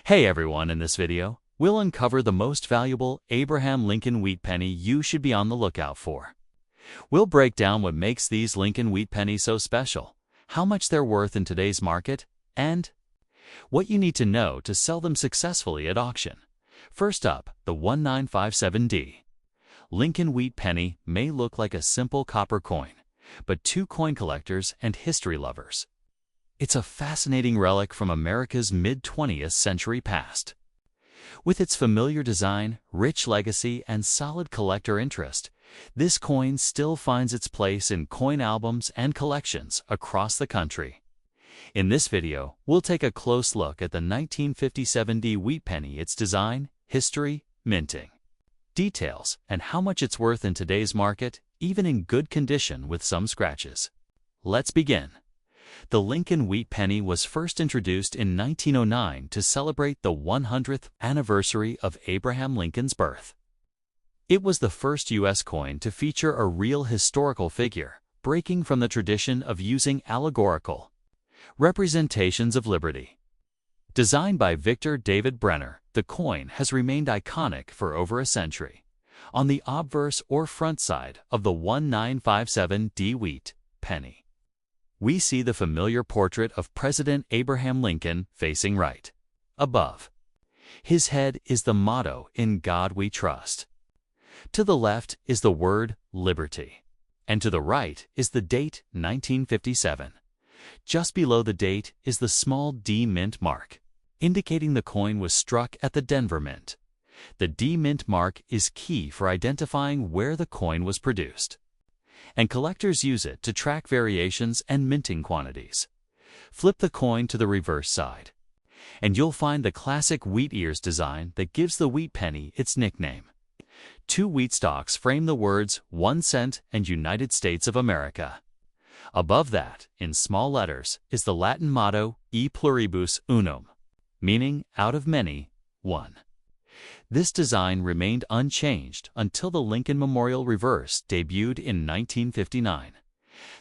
Hey everyone, in this video, we'll uncover the most valuable Abraham Lincoln wheat penny you should be on the lookout for. We'll break down what makes these Lincoln wheat pennies so special, how much they're worth in today's market, and what you need to know to sell them successfully at auction. First up, the 1957D. Lincoln wheat penny may look like a simple copper coin, but to coin collectors and history lovers, it's a fascinating relic from America's mid-20th century past. With its familiar design, rich legacy, and solid collector interest, this coin still finds its place in coin albums and collections across the country. In this video, we'll take a close look at the 1957D wheat penny, its design, history, minting details, and how much it's worth in today's market, even in good condition with some scratches. Let's begin. The Lincoln wheat penny was first introduced in 1909 to celebrate the 100th anniversary of Abraham Lincoln's birth. It was the first U.S. coin to feature a real historical figure, breaking from the tradition of using allegorical representations of liberty. Designed by Victor David Brenner, the coin has remained iconic for over a century. On the obverse or front side of the 1957D wheat penny, we see the familiar portrait of President Abraham Lincoln facing right. Above his head is the motto, "In God We Trust." To the left is the word liberty, and to the right is the date 1957. Just below the date is the small D mint mark, indicating the coin was struck at the Denver Mint. The D mint mark is key for identifying where the coin was produced, and collectors use it to track variations and minting quantities. Flip the coin to the reverse side, and you'll find the classic wheat ears design that gives the wheat penny its nickname. Two wheat stalks frame the words 1 cent and United States of America. Above that, in small letters, is the Latin motto E pluribus unum, meaning out of many, one. This design remained unchanged until the Lincoln Memorial Reverse debuted in 1959.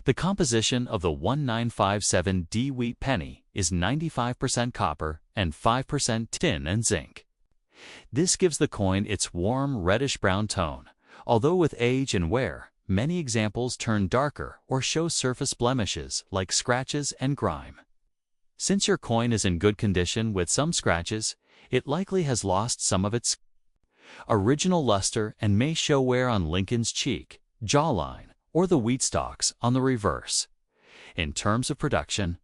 The composition of the 1957D wheat penny is 95% copper and 5% tin and zinc. This gives the coin its warm reddish-brown tone, although with age and wear, many examples turn darker or show surface blemishes like scratches and grime. Since your coin is in good condition with some scratches, it likely has lost some of its original luster and may show wear on Lincoln's cheek, jawline, or the wheat stalks on the reverse. In terms of production,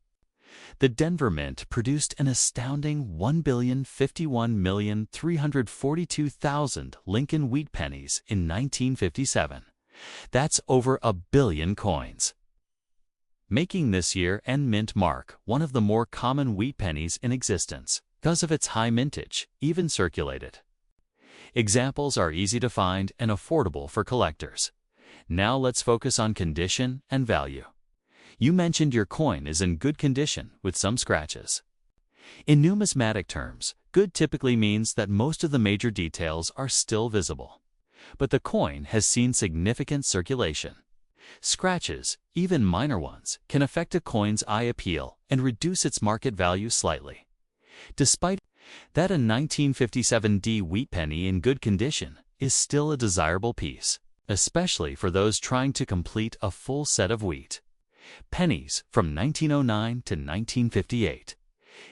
the Denver Mint produced an astounding 1,051,342,000 Lincoln wheat pennies in 1957. That's over 1 billion coins, making this year and mint mark one of the more common wheat pennies in existence because of its high mintage, even circulated. Examples are easy to find and affordable for collectors. Now let's focus on condition and value. You mentioned your coin is in good condition with some scratches. In numismatic terms, good typically means that most of the major details are still visible, but the coin has seen significant circulation. Scratches, even minor ones, can affect a coin's eye appeal and reduce its market value slightly. Despite that, a 1957D wheat penny in good condition is still a desirable piece, especially for those trying to complete a full set of wheat pennies from 1909 to 1958.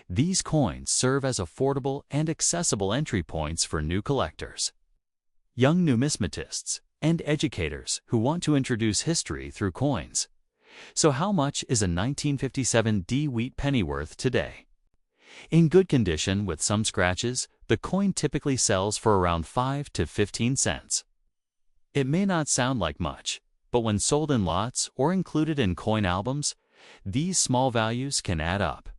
These coins serve as affordable and accessible entry points for new collectors, young numismatists, and educators who want to introduce history through coins. So how much is a 1957D wheat penny worth today? In good condition with some scratches, the coin typically sells for around 5 to 15 cents. It may not sound like much, but when sold in lots or included in coin albums, these small values can add up.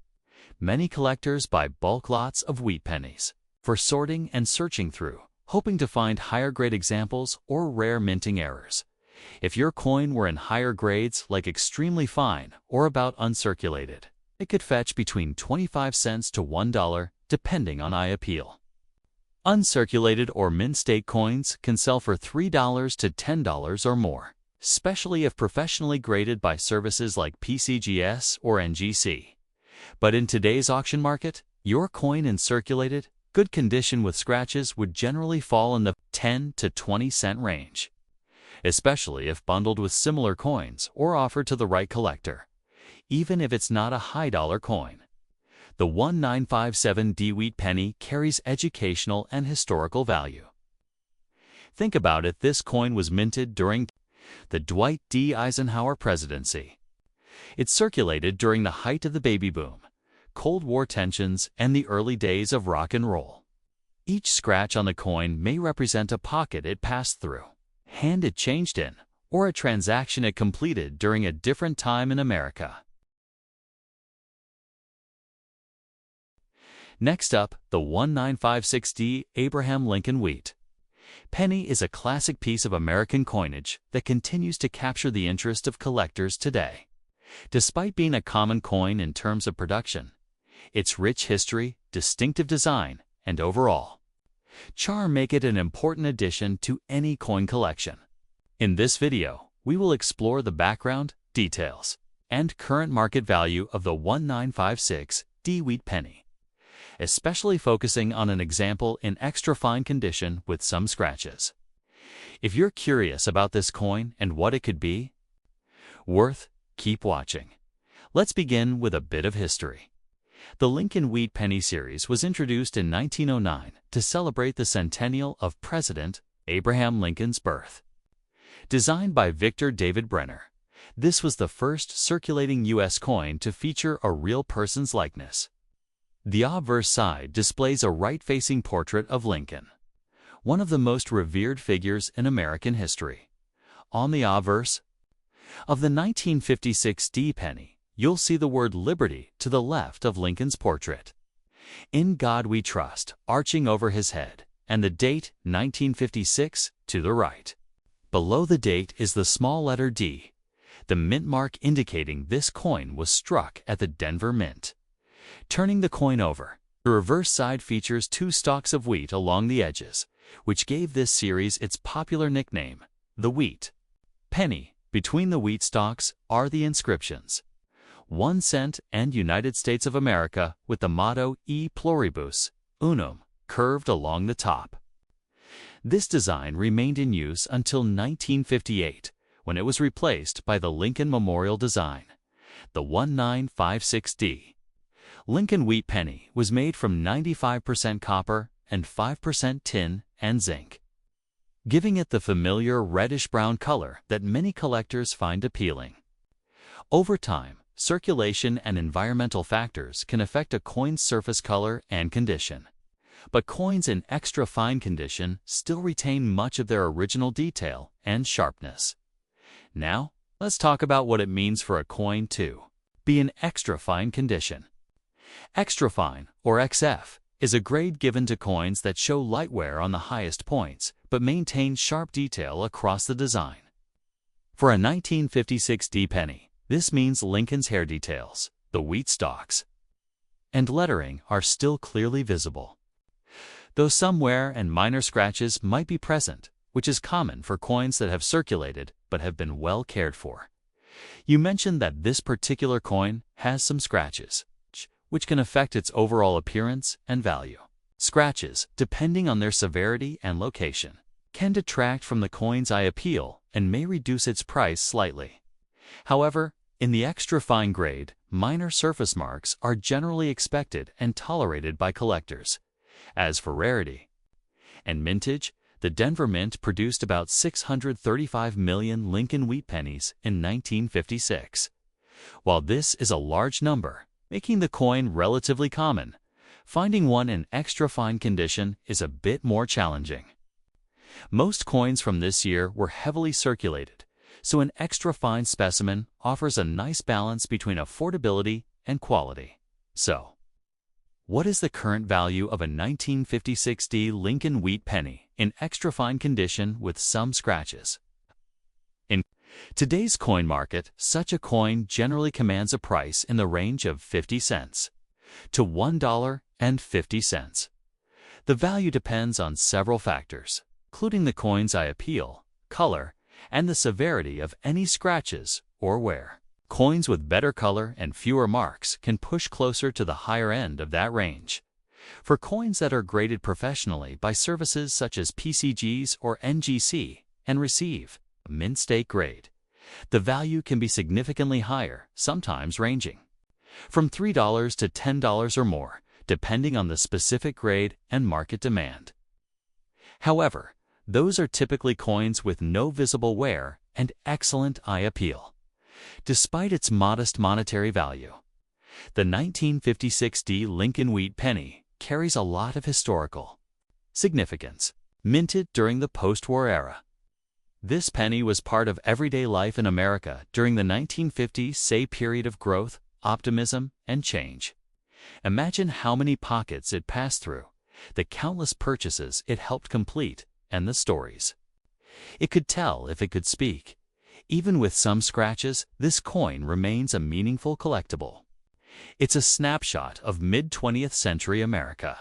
Many collectors buy bulk lots of wheat pennies for sorting and searching through, hoping to find higher-grade examples or rare minting errors. If your coin were in higher grades like extremely fine or about uncirculated, it could fetch between 25 cents to $1, depending on eye appeal. Uncirculated or mint state coins can sell for $3 to $10 or more, especially if professionally graded by services like PCGS or NGC. But in today's auction market, Your coin in circulated, good condition with scratches would generally fall in the 10 to 20 cent range, especially if bundled with similar coins or offered to the right collector, even if it's not a high-dollar coin. The 1957D wheat penny carries educational and historical value. Think about it, this coin was minted during the Dwight D. Eisenhower presidency. It circulated during the height of the baby boom, Cold War tensions, and the early days of rock and roll. Each scratch on the coin may represent a pocket it passed through, hand it changed in, or a transaction it completed during a different time in America. Next up, the 1956D Abraham Lincoln Wheat penny is a classic piece of American coinage that continues to capture the interest of collectors today. Despite being a common coin in terms of production, its rich history, distinctive design, and overall charm make it an important addition to any coin collection. In this video, we will explore the background, details, and current market value of the 1956D wheat penny, especially focusing on an example in extra fine condition with some scratches. If you're curious about this coin and what it could be worth, keep watching. Let's begin with a bit of history. The Lincoln Wheat Penny series was introduced in 1909 to celebrate the centennial of President Abraham Lincoln's birth. Designed by Victor David Brenner, this was the first circulating U.S. coin to feature a real person's likeness. The obverse side displays a right-facing portrait of Lincoln, one of the most revered figures in American history. On the obverse of the 1956D penny, you'll see the word Liberty to the left of Lincoln's portrait. In God We Trust arching over his head, and the date 1956 to the right. Below the date is the small letter D, the mint mark indicating this coin was struck at the Denver Mint. Turning the coin over, the reverse side features two stalks of wheat along the edges, which gave this series its popular nickname, the Wheat Penny. Between the wheat stalks are the inscriptions 1 cent and United States of America, with the motto E pluribus unum curved along the top. This design remained in use until 1958, when it was replaced by the Lincoln Memorial design, the 1956D. Lincoln Wheat Penny was made from 95% copper and 5% tin and zinc, giving it the familiar reddish-brown color that many collectors find appealing. Over time, circulation and environmental factors can affect a coin's surface color and condition, but coins in extra fine condition still retain much of their original detail and sharpness. Now, let's talk about what it means for a coin to be in extra fine condition. Extra fine, or XF, is a grade given to coins that show light wear on the highest points but maintain sharp detail across the design. For a 1956D penny, this means Lincoln's hair details, the wheat stalks, and lettering are still clearly visible, though some wear and minor scratches might be present, which is common for coins that have circulated but have been well cared for. You mentioned that this particular coin has some scratches, which can affect its overall appearance and value. Scratches, depending on their severity and location, can detract from the coin's eye appeal and may reduce its price slightly. However, in the extra fine grade, minor surface marks are generally expected and tolerated by collectors. As for rarity and mintage, the Denver Mint produced about 635 million Lincoln Wheat pennies in 1956. While this is a large number, making the coin relatively common, finding one in extra fine condition is a bit more challenging. Most coins from this year were heavily circulated, so an extra fine specimen offers a nice balance between affordability and quality. So, what is the current value of a 1956D Lincoln Wheat penny in extra fine condition with some scratches? In today's coin market, such a coin generally commands a price in the range of 50 cents to $1.50. The value depends on several factors, including the coin's eye appeal, color, and the severity of any scratches or wear. Coins with better color and fewer marks can push closer to the higher end of that range. For coins that are graded professionally by services such as PCGs or NGC and receive a mint state grade, the value can be significantly higher, sometimes ranging from $3 to $10 or more, depending on the specific grade and market demand. However, those are typically coins with no visible wear and excellent eye appeal. Despite its modest monetary value, the 1956 Lincoln Wheat penny carries a lot of historical significance. Minted during the post-war era, this penny was part of everyday life in America during the 1950s period of growth, optimism, and change. Imagine how many pockets it passed through, the countless purchases it helped complete, and the stories it could tell if it could speak. Even with some scratches, this coin remains a meaningful collectible. It's a snapshot of mid-20th century America,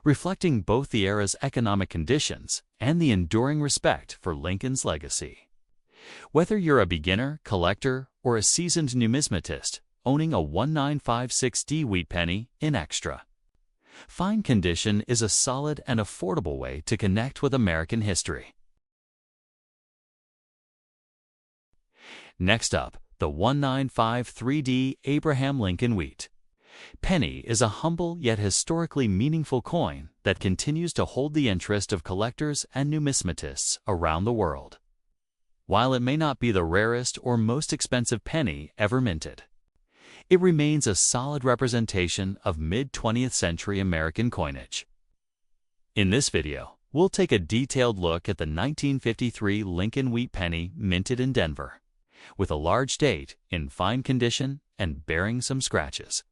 reflecting both the era's economic conditions and the enduring respect for Lincoln's legacy. Whether you're a beginner, collector, or a seasoned numismatist, owning a 1956 wheat penny in extra fine condition is a solid and affordable way to connect with American history. Next up, the 1953 Abraham Lincoln Wheat penny is a humble yet historically meaningful coin that continues to hold the interest of collectors and numismatists around the world. While it may not be the rarest or most expensive penny ever minted, it remains a solid representation of mid-20th century American coinage. In this video, we'll take a detailed look at the 1953 Lincoln Wheat penny minted in Denver, with a large date, in fine condition, and bearing some scratches.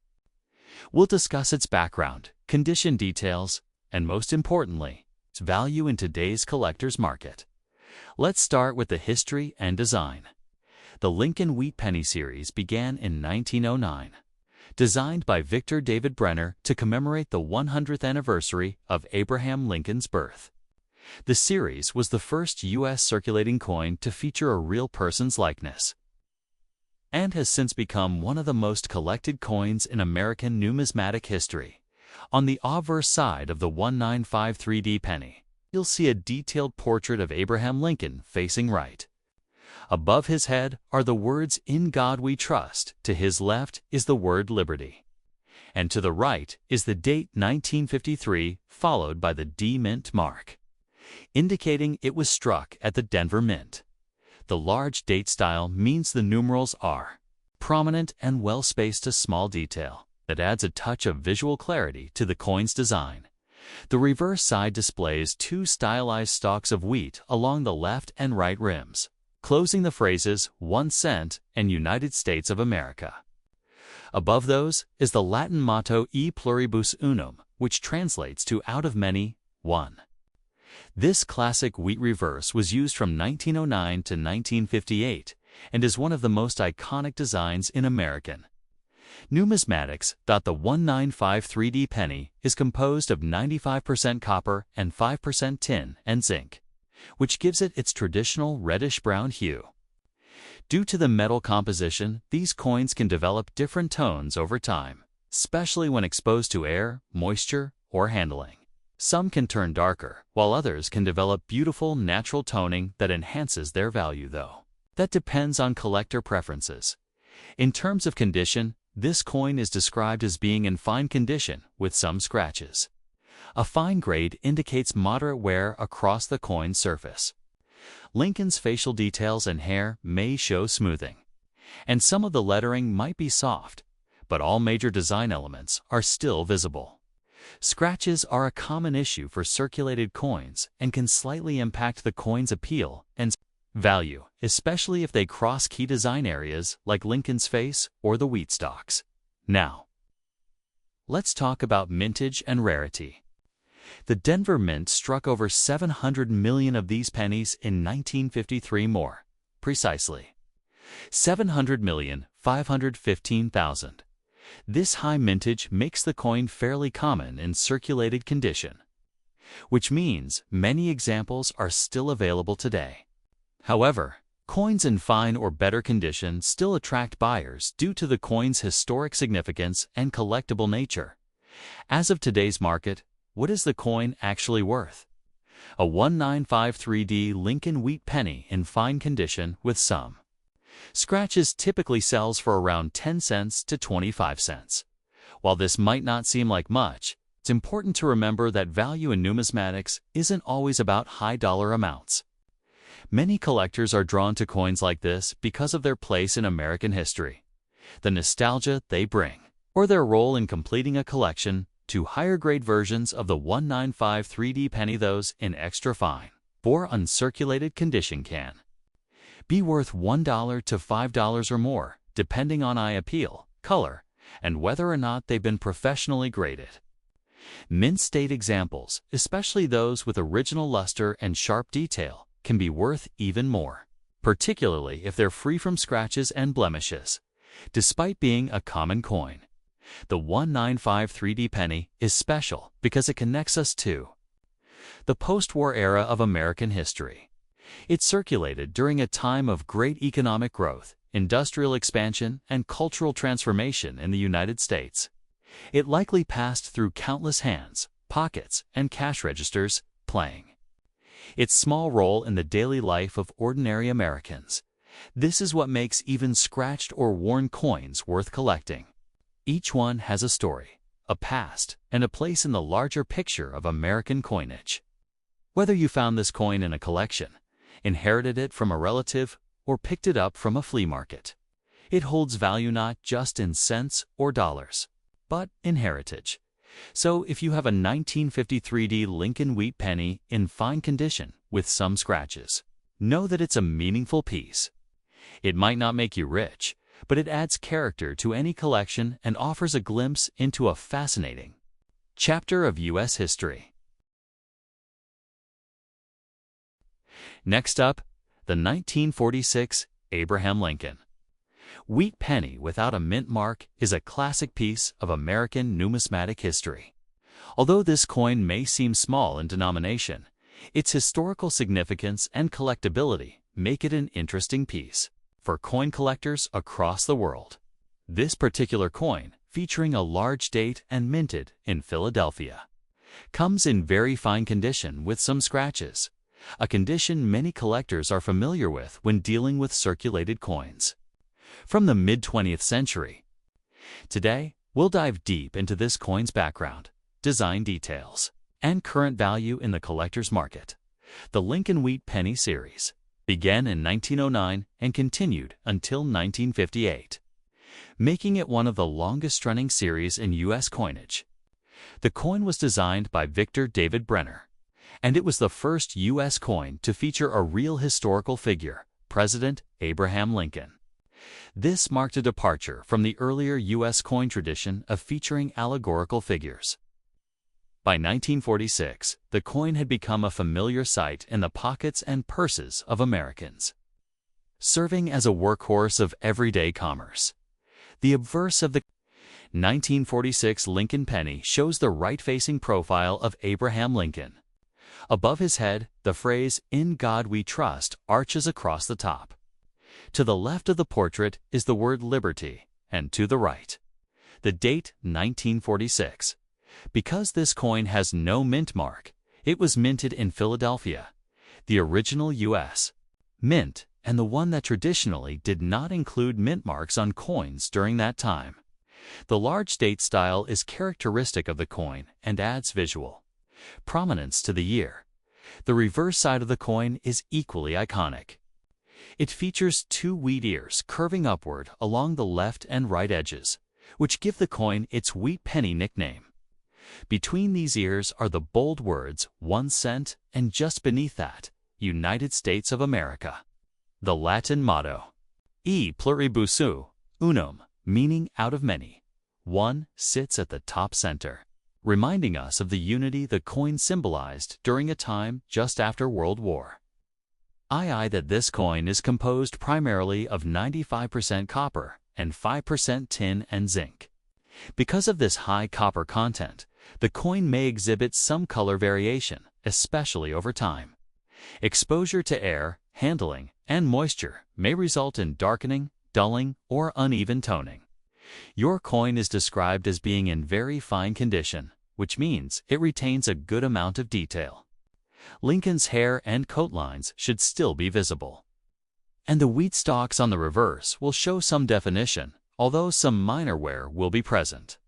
We'll discuss its background, condition details, and most importantly, its value in today's collector's market. Let's start with the history and design. The Lincoln Wheat penny series began in 1909, designed by Victor David Brenner to commemorate the 100th anniversary of Abraham Lincoln's birth. The series was the first U.S. circulating coin to feature a real person's likeness, and has since become one of the most collected coins in American numismatic history. On the obverse side of the 1953 penny, you'll see a detailed portrait of Abraham Lincoln facing right. Above his head are the words "In God We Trust." To his left is the word "Liberty." And to the right is the date 1953, followed by the D Mint mark, indicating it was struck at the Denver Mint. The large date style means the numerals are prominent and well-spaced, a small detail that adds a touch of visual clarity to the coin's design. The reverse side displays two stylized stalks of wheat along the left and right rims, closing the phrases 1 cent and United States of America. Above those is the Latin motto E pluribus unum, which translates to out of many, one. This classic wheat reverse was used from 1909 to 1958 and is one of the most iconic designs in American numismatics. The 1953 penny is composed of 95% copper and 5% tin and zinc, which gives it its traditional reddish-brown hue. Due to the metal composition, these coins can develop different tones over time, especially when exposed to air, moisture, or handling. Some can turn darker, while others can develop beautiful natural toning that enhances their value, though that depends on collector preferences. In terms of condition, this coin is described as being in fine condition with some scratches. A fine grade indicates moderate wear across the coin's surface. Lincoln's facial details and hair may show smoothing, and some of the lettering might be soft, but all major design elements are still visible. Scratches are a common issue for circulated coins and can slightly impact the coin's appeal and value, especially if they cross key design areas like Lincoln's face or the wheat stalks. Now, let's talk about mintage and rarity. The Denver Mint struck over 700 million of these pennies in 1953, more precisely 700,515,000. This high mintage makes the coin fairly common in circulated condition, which means many examples are still available today. However, Coins in fine or better condition still attract buyers due to the coin's historic significance and collectible nature. As of today's market, what is the coin actually worth? A 1953D Lincoln wheat penny in fine condition with some scratches typically sells for around 10 cents to 25 cents. While this might not seem like much, it's important to remember that value in numismatics isn't always about high dollar amounts. Many collectors are drawn to coins like this because of their place in American history, the nostalgia they bring, or their role in completing a collection to higher-grade versions of the 1953D penny. Those in extra fine or uncirculated condition can be worth $1 to $5 or more, depending on eye appeal, color, and whether or not they've been professionally graded. Mint state examples, especially those with original luster and sharp detail, can be worth even more, particularly if they're free from scratches and blemishes. Despite being a common coin, the 1953D penny is special because it connects us to the post-war era of American history. It circulated during a time of great economic growth, industrial expansion, and cultural transformation in the United States. It likely passed through countless hands, pockets, and cash registers, playing its small role in the daily life of ordinary Americans. This is what makes even scratched or worn coins worth collecting. Each one has a story, a past, and a place in the larger picture of American coinage. Whether you found this coin in a collection, inherited it from a relative, or picked it up from a flea market, it holds value not just in cents or dollars, but in heritage. So if you have a 1953D Lincoln wheat penny in fine condition with some scratches, know that it's a meaningful piece. It might not make you rich, but it adds character to any collection and offers a glimpse into a fascinating chapter of U.S. history. Next up, the 1946 Abraham Lincoln wheat penny without a mint mark is a classic piece of American numismatic history. Although this coin may seem small in denomination, its historical significance and collectability make it an interesting piece for coin collectors across the world. This particular coin, featuring a large date and minted in Philadelphia, comes in very fine condition with some scratches, a condition many collectors are familiar with when dealing with circulated coins from the mid-20th century. Today, we'll dive deep into this coin's background, design details, and current value in the collector's market. The Lincoln Wheat Penny series began in 1909 and continued until 1958, making it one of the longest-running series in U.S. coinage. The coin was designed by Victor David Brenner, and it was the first U.S. coin to feature a real historical figure, President Abraham Lincoln. This marked a departure from the earlier U.S. coin tradition of featuring allegorical figures. By 1946, the coin had become a familiar sight in the pockets and purses of Americans, serving as a workhorse of everyday commerce. The obverse of the 1946 Lincoln penny shows the right-facing profile of Abraham Lincoln. Above his head, the phrase, "In God We Trust," arches across the top. To the left of the portrait is the word liberty, and to the right, the date 1946. Because this coin has no mint mark, it was minted in Philadelphia, the original U.S. mint, and the one that traditionally did not include mint marks on coins during that time. The large date style is characteristic of the coin and adds visual prominence to the year. The reverse side of the coin is equally iconic. It features two wheat ears curving upward along the left and right edges, which give the coin its wheat penny nickname. Between these ears are the bold words 1 cent and just beneath that, United States of America. The Latin motto, E pluribus unum, meaning out of many, one, sits at the top center, reminding us of the unity the coin symbolized during a time just after World War II. That this coin is composed primarily of 95% copper and 5% tin and zinc. Because of this high copper content, the coin may exhibit some color variation, especially over time. Exposure to air handling, and moisture may result in darkening, dulling, or uneven toning. Your coin is described as being in very fine condition, which means it retains a good amount of detail. Lincoln's hair and coat lines should still be visible. And the wheat stalks on the reverse will show some definition, although some minor wear will be present.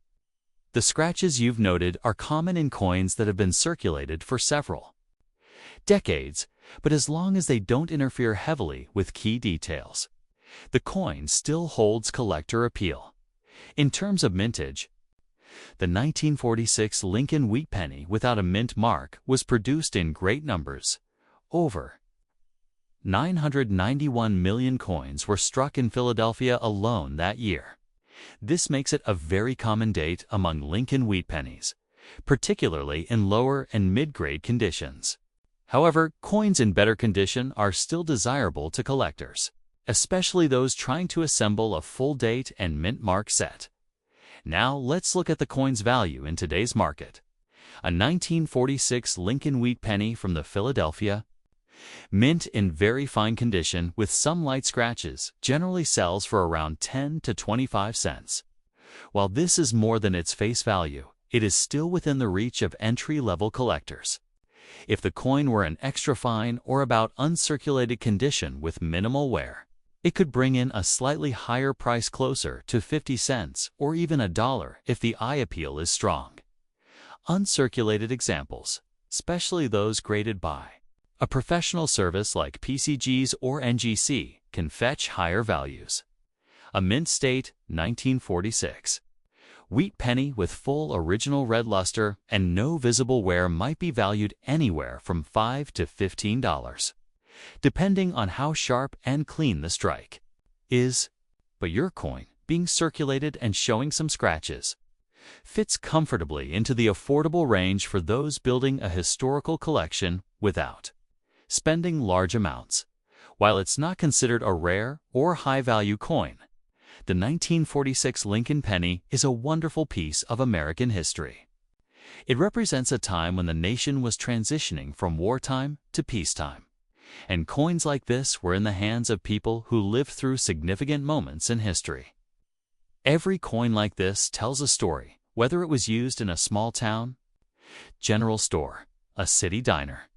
The scratches you've noted are common in coins that have been circulated for several decades, but as long as they don't interfere heavily with key details, the coin still holds collector appeal. In terms of mintage, the 1946 Lincoln wheat penny without a mint mark was produced in great numbers. Over 991 million coins were struck in Philadelphia alone that year. This makes it a very common date among Lincoln wheat pennies, particularly in lower and mid-grade conditions. However, coins in better condition are still desirable to collectors, especially those trying to assemble a full date and mint mark set. Now let's look at the coin's value in today's market. A 1946 Lincoln wheat penny from the Philadelphia Mint in very fine condition with some light scratches generally sells for around 10 to 25 cents. While this is more than its face value, it is still within the reach of entry-level collectors. If the coin were in extra fine or about uncirculated condition with minimal wear, it could bring in a slightly higher price closer to 50 cents or even $1 if the eye appeal is strong. Uncirculated examples, especially those graded by a professional service like PCGs or NGC, can fetch higher values. A mint state 1946 wheat penny with full original red luster and no visible wear might be valued anywhere from $5 to $15, depending on how sharp and clean the strike is. But your coin, being circulated and showing some scratches, fits comfortably into the affordable range for those building a historical collection without spending large amounts. While it's not considered a rare or high-value coin, the 1946 Lincoln penny is a wonderful piece of American history. It represents a time when the nation was transitioning from wartime to peacetime, and coins like this were in the hands of people who lived through significant moments in history. Every coin like this tells a story, whether it was used in a small town, general store, a city diner,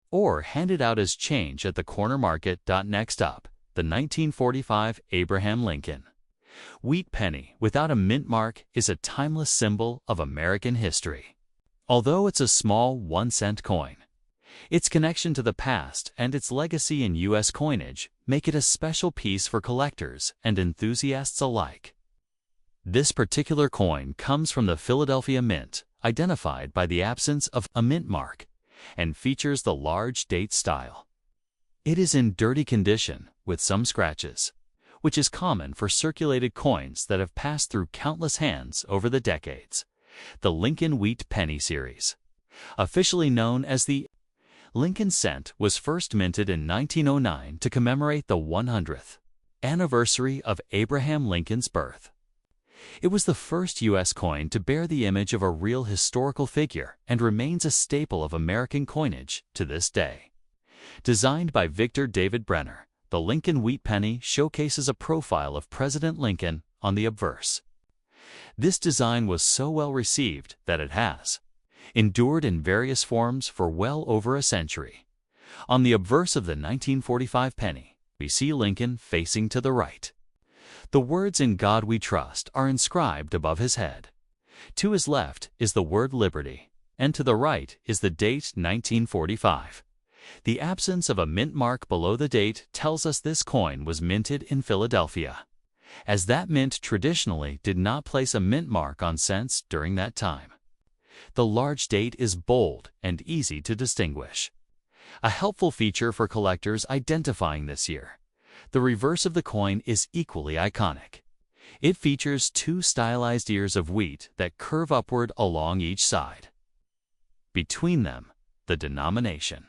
or handed out as change at the corner market. Next up, the 1945 Abraham Lincoln wheat penny without a mint mark is a timeless symbol of American history. Although it's a small 1-cent coin, its connection to the past and its legacy in U.S. coinage make it a special piece for collectors and enthusiasts alike. This particular coin comes from the Philadelphia Mint, identified by the absence of a mint mark, and features the large date style. It is in dirty condition with some scratches, which is common for circulated coins that have passed through countless hands over the decades. The Lincoln Wheat Penny series, officially known as the Lincoln Cent, was first minted in 1909 to commemorate the 100th anniversary of Abraham Lincoln's birth. It was the first U.S. coin to bear the image of a real historical figure and remains a staple of American coinage to this day. Designed by Victor David Brenner, the Lincoln Wheat Penny showcases a profile of President Lincoln on the obverse. This design was so well received that it has endured in various forms for well over a century. On the obverse of the 1945 penny, we see Lincoln facing to the right. The words "In God We Trust" are inscribed above his head. To his left is the word "Liberty," and to the right is the date 1945. The absence of a mint mark below the date tells us this coin was minted in Philadelphia, as that mint traditionally did not place a mint mark on cents during that time. The large date is bold and easy to distinguish, a helpful feature for collectors identifying this year. The reverse of the coin is equally iconic. It features two stylized ears of wheat that curve upward along each side. Between them, the denomination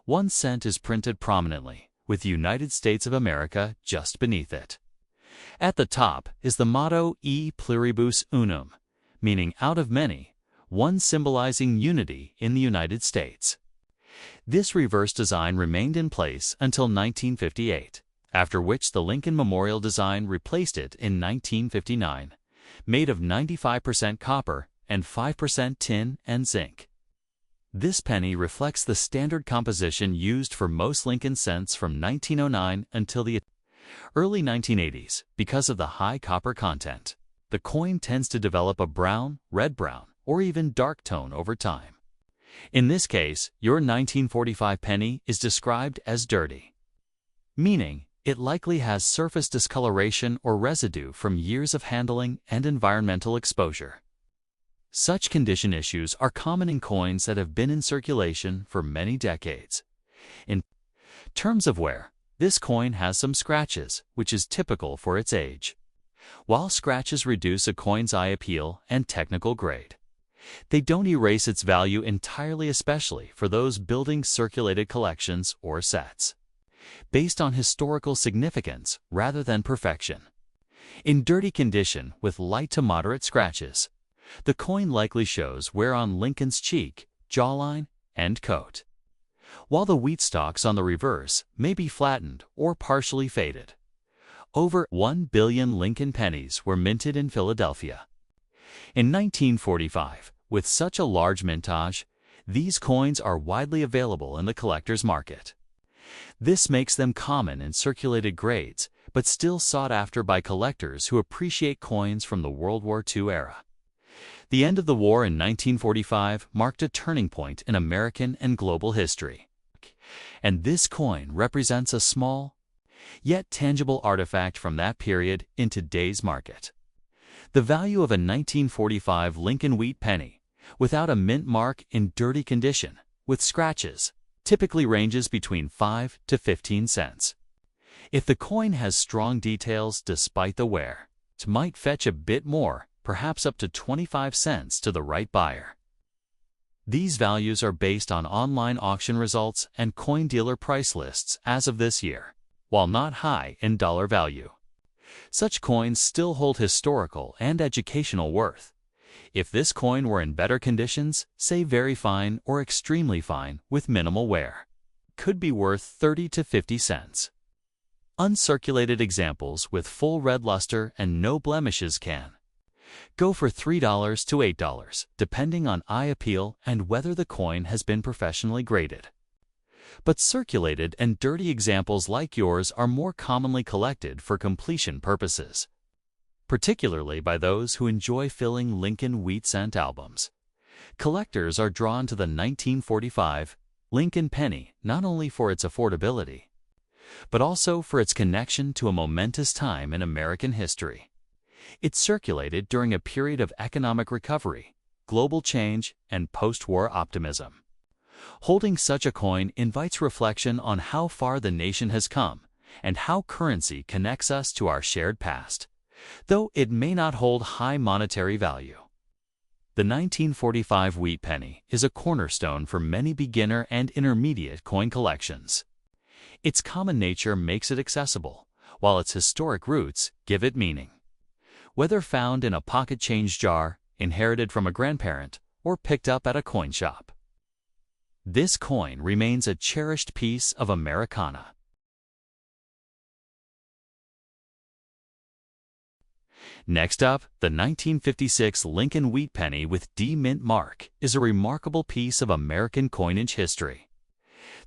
1 cent is printed prominently, with United States of America just beneath it. At the top is the motto E pluribus unum, meaning out of many, one symbolizing unity in the United States. This reverse design remained in place until 1958, after which the Lincoln Memorial design replaced it in 1959, made of 95% copper and 5% tin and zinc. This penny reflects the standard composition used for most Lincoln cents from 1909 until the early 1980s because of the high copper content. The coin tends to develop a brown, red-brown, or even dark tone over time. In this case, your 1945 penny is described as dirty, meaning it likely has surface discoloration or residue from years of handling and environmental exposure. Such condition issues are common in coins that have been in circulation for many decades. In terms of wear, this coin has some scratches, which is typical for its age. While scratches reduce a coin's eye appeal and technical grade, they don't erase its value entirely, especially for those building circulated collections or sets based on historical significance rather than perfection. In dirty condition with light to moderate scratches, the coin likely shows wear on Lincoln's cheek, jawline, and coat, while the wheat stalks on the reverse may be flattened or partially faded. Over 1 billion Lincoln pennies were minted in Philadelphia. In 1945, with such a large mintage, these coins are widely available in the collector's market. This makes them common in circulated grades, but still sought after by collectors who appreciate coins from the World War II era. The end of the war in 1945 marked a turning point in American and global history, and this coin represents a small, yet tangible artifact from that period in today's market. The value of a 1945 Lincoln wheat penny, without a mint mark in dirty condition, with scratches, typically ranges between 5 to 15 cents. If the coin has strong details despite the wear, it might fetch a bit more, perhaps up to 25 cents to the right buyer. These values are based on online auction results and coin dealer price lists as of this year, while not high in dollar value. Such coins still hold historical and educational worth. If this coin were in better conditions, say very fine or extremely fine with minimal wear, it could be worth 30 to 50 cents. Uncirculated examples with full red luster and no blemishes can go for $3 to $8, depending on eye appeal and whether the coin has been professionally graded. But circulated and dirty examples like yours are more commonly collected for completion purposes, particularly by those who enjoy filling Lincoln wheat cent albums. Collectors are drawn to the 1945 Lincoln penny not only for its affordability, but also for its connection to a momentous time in American history. It circulated during a period of economic recovery, global change, and post-war optimism. Holding such a coin invites reflection on how far the nation has come and how currency connects us to our shared past, though it may not hold high monetary value. The 1945 wheat penny is a cornerstone for many beginner and intermediate coin collections. Its common nature makes it accessible, while its historic roots give it meaning. Whether found in a pocket change jar, inherited from a grandparent, or picked up at a coin shop, this coin remains a cherished piece of Americana. Next up, the 1956 Lincoln wheat penny with D mint mark is a remarkable piece of American coinage history.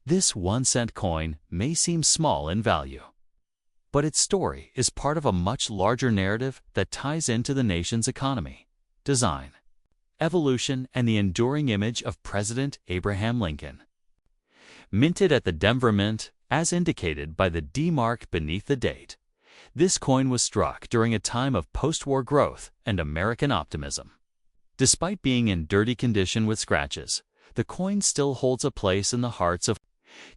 This 1-cent coin may seem small in value, but its story is part of a much larger narrative that ties into the nation's economy, design, evolution, and the enduring image of President Abraham Lincoln. Minted at the Denver Mint, as indicated by the D mark beneath the date, this coin was struck during a time of post-war growth and American optimism. Despite being in dirty condition with scratches, the coin still holds a place in the hearts of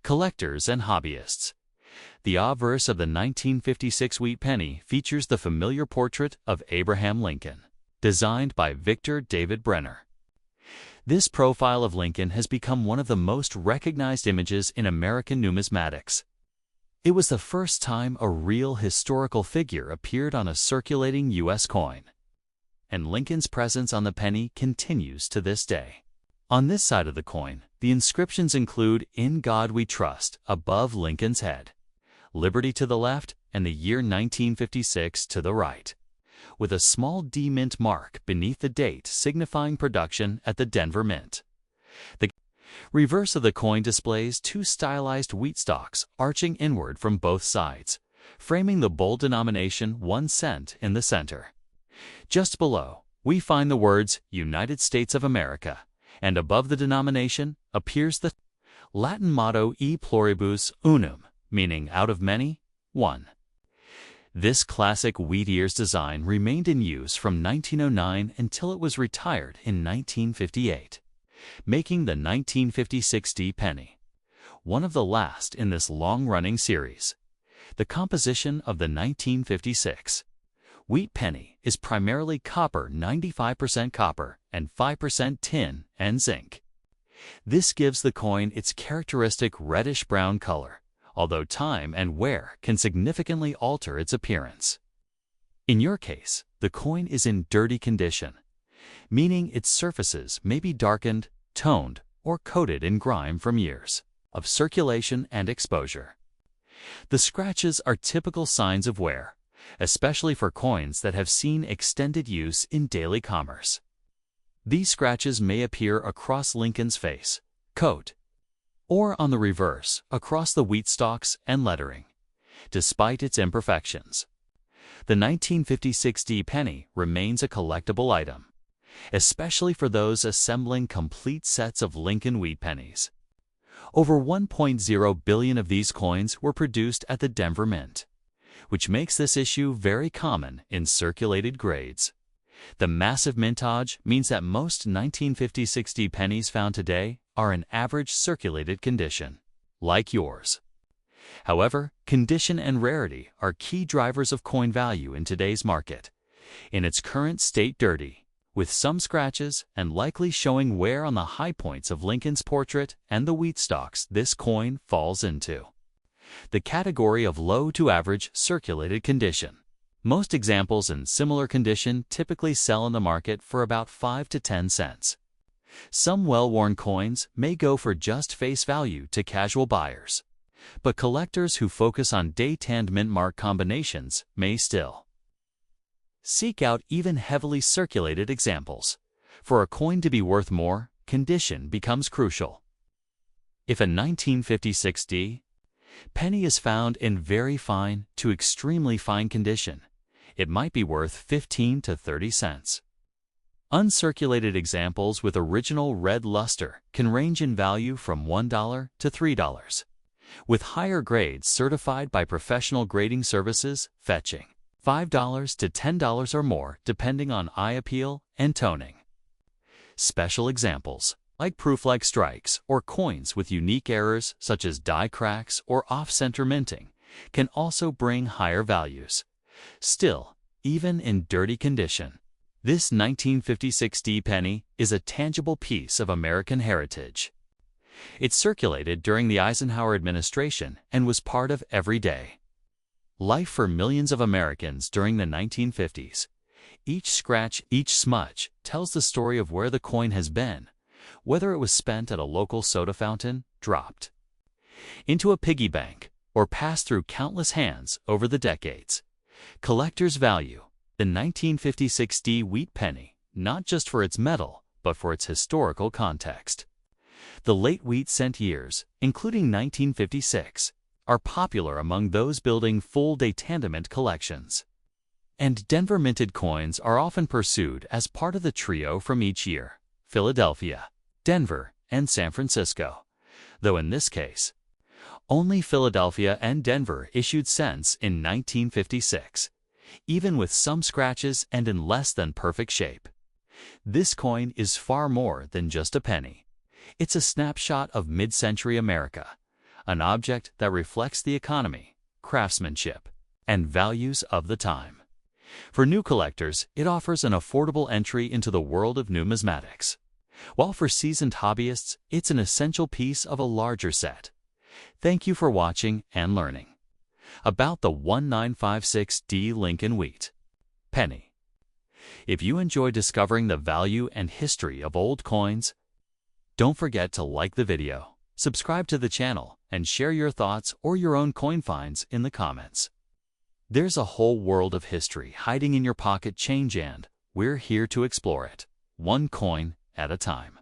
collectors and hobbyists. The obverse of the 1956 wheat penny features the familiar portrait of Abraham Lincoln, designed by Victor David Brenner. This profile of Lincoln has become one of the most recognized images in American numismatics. It was the first time a real historical figure appeared on a circulating U.S. coin, and Lincoln's presence on the penny continues to this day. On this side of the coin, the inscriptions include "In God We Trust" above Lincoln's head, "Liberty" to the left, and the year 1956 to the right, with a small D Mint mark beneath the date signifying production at the Denver Mint. The reverse of the coin displays two stylized wheat stalks arching inward from both sides, framing the bold denomination 1 cent in the center. Just below, we find the words "United States of America," and above the denomination appears the Latin motto "E pluribus unum," meaning "out of many, one." This classic wheat ears design remained in use from 1909 until it was retired in 1958, making the 1956 D penny one of the last in this long-running series. The composition of the 1956 wheat penny is primarily copper, 95% copper and 5% tin and zinc. This gives the coin its characteristic reddish-brown color, although time and wear can significantly alter its appearance. In your case, the coin is in dirty condition, meaning its surfaces may be darkened, toned, or coated in grime from years of circulation and exposure. The scratches are typical signs of wear, especially for coins that have seen extended use in daily commerce. These scratches may appear across Lincoln's face, coat, or on the reverse, across the wheat stalks and lettering. Despite its imperfections, the 1956 D penny remains a collectible item, especially for those assembling complete sets of Lincoln wheat pennies. Over 1.0 billion of these coins were produced at the Denver Mint, which makes this issue very common in circulated grades. The massive mintage means that most 1956 D pennies found today are in average circulated condition, like yours. However, condition and rarity are key drivers of coin value in today's market. In its current state dirty, with some scratches and likely showing wear on the high points of Lincoln's portrait and the wheat stalks, this coin falls into the category of low to average circulated condition. Most examples in similar condition typically sell in the market for about 5 to 10 cents. Some well-worn coins may go for just face value to casual buyers, but collectors who focus on day-tanned mint mark combinations may still seek out even heavily circulated examples. For a coin to be worth more, condition becomes crucial. If a 1956 D penny is found in very fine to extremely fine condition, it might be worth 15 to 30 cents. Uncirculated examples with original red luster can range in value from $1 to $3, with higher grades certified by professional grading services fetching $5 to $10 or more depending on eye appeal and toning. Special examples, like proof-like strikes or coins with unique errors such as die cracks or off-center minting, can also bring higher values. Still, even in dirty condition, this 1956 D penny is a tangible piece of American heritage. It circulated during the Eisenhower administration and was part of everyday life for millions of Americans during the 1950s. Each scratch, each smudge, tells the story of where the coin has been, whether it was spent at a local soda fountain, dropped into a piggy bank, or passed through countless hands over the decades. Collectors value the 1956 D wheat penny not just for its metal, but for its historical context. The late wheat cent years, including 1956, are popular among those building full-day tandem collections. And Denver minted coins are often pursued as part of the trio from each year: Philadelphia, Denver, and San Francisco, though in this case, only Philadelphia and Denver issued cents in 1956, even with some scratches and in less than perfect shape. This coin is far more than just a penny. It's a snapshot of mid-century America, an object that reflects the economy, craftsmanship, and values of the time. For new collectors, it offers an affordable entry into the world of numismatics, while for seasoned hobbyists, it's an essential piece of a larger set. Thank you for watching and learning about the 1956 D Lincoln Wheat penny. If you enjoy discovering the value and history of old coins, Don't forget to like the video, subscribe to the channel, and share your thoughts or your own coin finds in the comments. There's a whole world of history hiding in your pocket change, and we're here to explore it, one coin at a time.